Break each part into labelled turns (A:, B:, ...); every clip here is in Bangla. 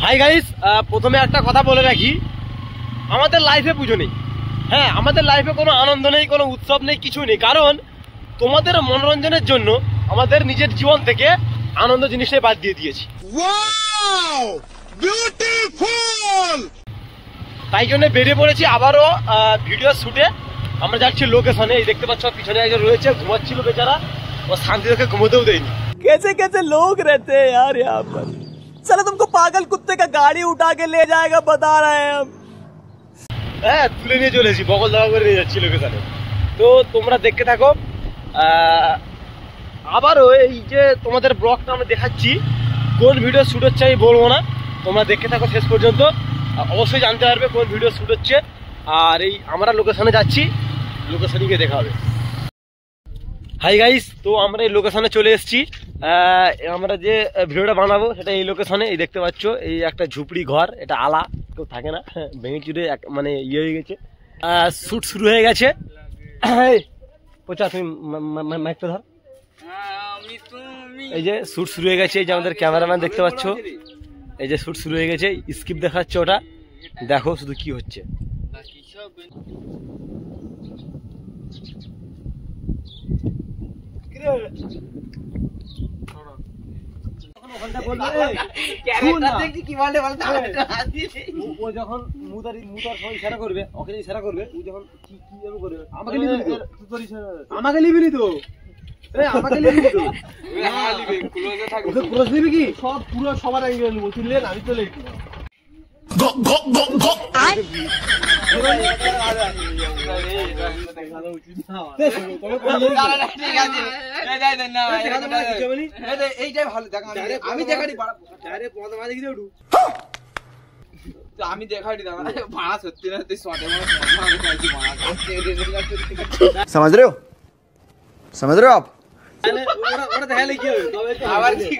A: হাই গাইস, প্রথমে একটা কথা বলে রাখি, আমাদের লাইফে পুজো নেই। হ্যাঁ, আমাদের লাইফে কোনো আনন্দ নেই, কোনো উৎসব নেই, কিছু নেই। কারণ তোমাদের মনোরঞ্জনের জন্য আমাদের নিজের জীবন থেকে আনন্দ জিনিসটাই বাদ দিয়ে দিয়েছি।
B: Wow, beautiful.
A: তাই জন্য বেরিয়ে পড়েছি আবারও ভিডিও শুটে। আমরা যাচ্ছি লোকেশনে। এই দেখতে পাচ্ছ পিছনে একজন রয়েছে, ঘুমাচ্ছিল বেচারা, ও শান্তি থেকে ঘুমোতেও দেয়নি। कैसे कैसे लोग रहते हैं यार यहाँ पर। साला तुमको पागल कुत्ते का गाड़ी उठा के ले जाएगा बता रहे हैं हम। হ্যাঁ, তুলে নিয়ে চলেছি, বগল দাবা করে নিয়ে যাচ্ছি লোকেশনে। তো তোমরা দেখতে থাকো। আবারও এই যে তোমাদের ব্লগটা আমরা দেখাচ্ছি, কোন ভিডিও শ্যুট হচ্ছে আমি বলবো না, তোমরা দেখতে থাকো শেষ পর্যন্ত। অবশ্যই জানতে পারবে কোন ভিডিও শ্যুট হচ্ছে। আর এই আমরা লোকেশনে যাচ্ছি, লোকেশনে গিয়ে দেখা হবে। হাই গাইস, তো আমরা এই লোকেশনে চলে এসেছি। আমরা যে ভিডিওটা বানাবো সেটা এই লোকেশনে। এই দেখতে পাচ্ছ, এই একটা ঝুপড়ি ঘর, এটা আলা, কেউ থাকে না, ভেঙে চুরে মানে ইয়ে হয়ে গেছে। শ্যুট শুরু হয়ে গেছে। পোচা তুমি মাইকটা ধর। এই যে শ্যুট শুরু হয়ে গেছে। এই যে আমাদের ক্যামেরাম্যান দেখতে পাচ্ছ, এই যে শ্যুট শুরু হয়ে গেছে। স্কিপ দেখাচ্ছে ওটা, দেখো শুধু কি হচ্ছে। ইশারা করবে, ওকে ইশারা করবে, ও যখন কি করবে আমাকে লিবি তো, আমাকে লিবি তো, ক্রস নিবি কি সব পুরো সবার অ্যাঙ্গেল নেবো। তুই লেন, আমি চলে যেতে
C: আমি দেখাই ভাড়া সত্যি না
B: समझ रहे हो आप।
C: আবার কি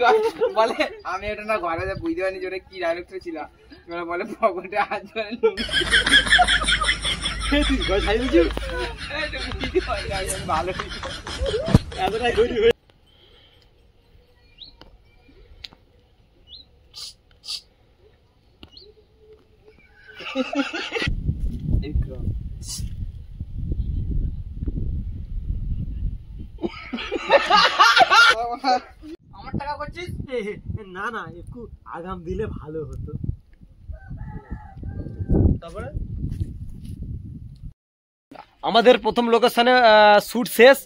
C: বলে, আমি এটা না ঘরে বুঝতে পারিনি যে কি ডাইরেক্টর ছিল। বলে পকেটে হাত ধরে ভালো
A: আমার টাকা করছিস না? না, একটু আগাম দিলে ভালো হতো। তারপরে আমাদের প্রথম লোকেশনে শুট শেষ।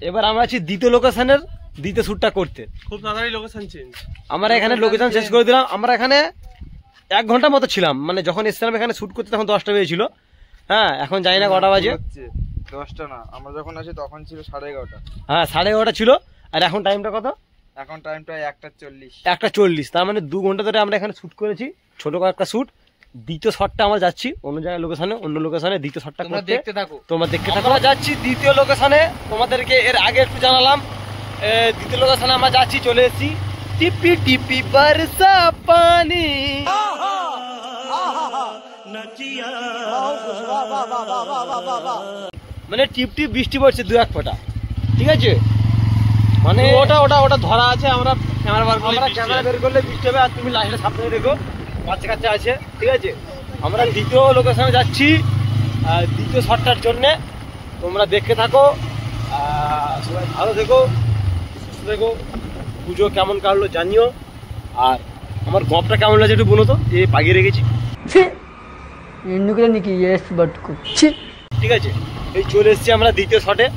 A: এবার আমরা আছি দ্বিতীয় লোকেশনের, দ্বিতীয় শুটটা করতে। খুব তাড়াতাড়ি লোকেশন চেঞ্জ। আমরা এখানে লোকেশন শেষ করে দিলাম। আমরা এখানে 1 ঘন্টা মতো ছিলাম, মানে যখন এসেছিলাম এখানে শুট করতে তখন 10টা বেজেছিল। হ্যাঁ, এখন জানি না কটা বাজে।
C: 10টা না, আমরা যখন আসি তখন ছিল 11:30।
A: হ্যাঁ, 11:30 ছিল। আর এখন টাইমটা কত?
C: এখন টাইমটা 1:40।
A: 1:40, তার মানে 2 ঘন্টা ধরে আমরা এখানে শুট করেছি, ছোট একটা শুট। দ্বিতীয় শটটা আমরা যাচ্ছি অন্য জায়গায় লোকেশনে, অন্য লোকেশনে দ্বিতীয় শটটা দেখতে থাকো। তোমরা দেখতে থাকো। আমরা যাচ্ছি দ্বিতীয় লোকেশনে। তোমাদেরকে এর আগে একটু জানালাম, দ্বিতীয় লোকেশনে আমরা যাচ্ছি, চলে এসেছি। টিপি টিপি বরসা পানি, মানে টিপ টিপ বৃষ্টি পড়ছে 2-1 ফোঁটা, ঠিক আছে? মানে ওটা ধরা আছে। আমরা ক্যামেরা বের করলে বৃষ্টি হবে। আর তুমি লাইটটা সাবধানে দেখো, বাচ্চা কাচ্চা আছে, ঠিক আছে? আমরা দ্বিতীয় লোকেশনে যাচ্ছি দ্বিতীয় শটটার জন্যে। তোমরা দেখতে থাকো, সবাই ভালো থেকো, সুস্থ থেকো। পুজো কেমন কাটলো জানিও। আর আমার গপটা কেমন লাগছে একটু বলো তো। এই পাগিয়ে রেখেছি, ঠিক আছে? এই চলে এসেছি আমরা দ্বিতীয় শটে।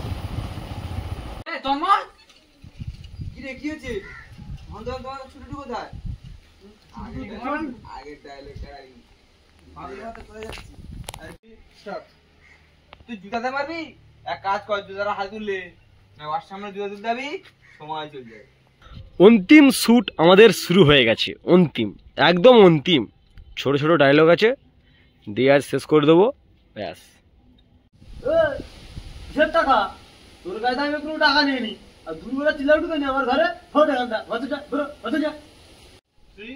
C: তুই জুতাতে পারবি? এক কাজ কর, জুতাটা হাত তুললে ওর সামনে জুতা তুলতে যাবি, সময় চলে যায়।
A: অন্তিম শুট আমাদের শুরু হয়ে গেছে, অন্তিম, একদম অন্তিম। ছোট ছোট ডায়লগ আছে, দিয়ে আর শেষ করে দেবো, ব্যাস। টাকা তোর কাছে আমি কোনো টাকা নিইনি, আর 2 বেলা চিল্লা উঠবে না আমার ঘরে।
C: তবে রে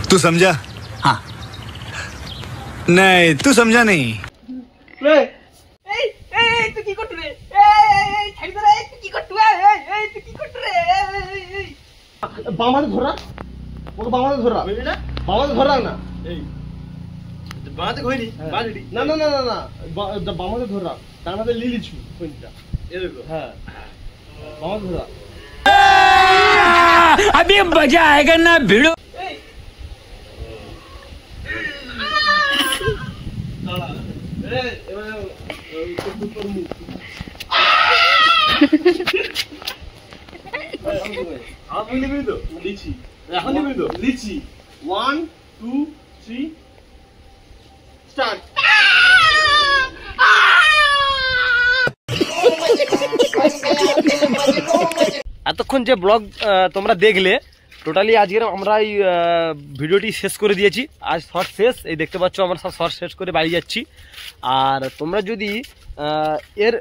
B: तू समझा? हाँ नहीं, तू समझा नहीं।
C: এই এই তুই কি করছিস রে? এই ছাড়ি দে রে, তুই কি করছিস? এই তুই কি করছিস রে? এই
A: বামাতে ধরা, ওকে বামাতে ধরা, বুঝলি না? বামাতে ধরা না, এই বামাতে ঘইরি, বাজড়ি। না না না না না, বামাতে ধরা, তার মধ্যে লিলিছু কোনটা? এরকম, হ্যাঁ, বামাতে ধরা।
D: अभी मजा आएगा ना भिड़ो।
A: লিচি 1 2 3 স্টার্ট। এতক্ষণ যে ব্লগ তোমরা দেখলে, টোটালি আজকের আমরা এই ভিডিওটি শেষ করে দিয়েছি। আজ শর্ট শেষ, এই দেখতে পাচ্ছ আমরা সব শর্ট শেষ করে বাড়ি যাচ্ছি। আর তোমরা যদি এর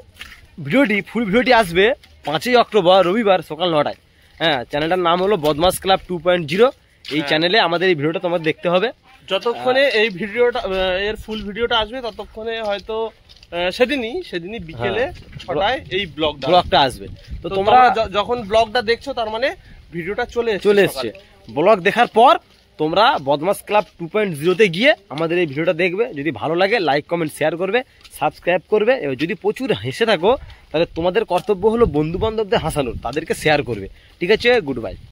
A: ভিডিওটি ফুল ভিডিওটি আসবে 5ই অক্টোবর রবিবার সকাল 9টায়। হ্যাঁ, চ্যানেলটার নাম হলো বদমাস ক্লাব 2.0। এই চ্যানেলে আমাদের এই ভিডিওটা তোমাদের দেখতে হবে।
E: যতক্ষণে এই ভিডিওটা এর ফুল ভিডিওটা আসবে ততক্ষণে হয়তো সেদিনই বিকেলে 6টায় এই ব্লগটা
A: আসবে। তো
E: তো
A: তোমরা
E: তোমরা যখন ব্লগটা দেখছো তার মানে ভিডিওটা চলে
A: এসছে। ব্লগ দেখার পর তোমরা বদমাস ক্লাব 2.0-তে গিয়ে আমাদের এই ভিডিওটা দেখবে। যদি ভালো লাগে লাইক কমেন্ট শেয়ার করবে, সাবস্ক্রাইব করবে। এবার যদি প্রচুর হেসে থাকো তাহলে তোমাদের কর্তব্য হলো বন্ধু বান্ধবদের হাসানোর, তাদেরকে শেয়ার করবে। ঠিক আছে, গুড বাই।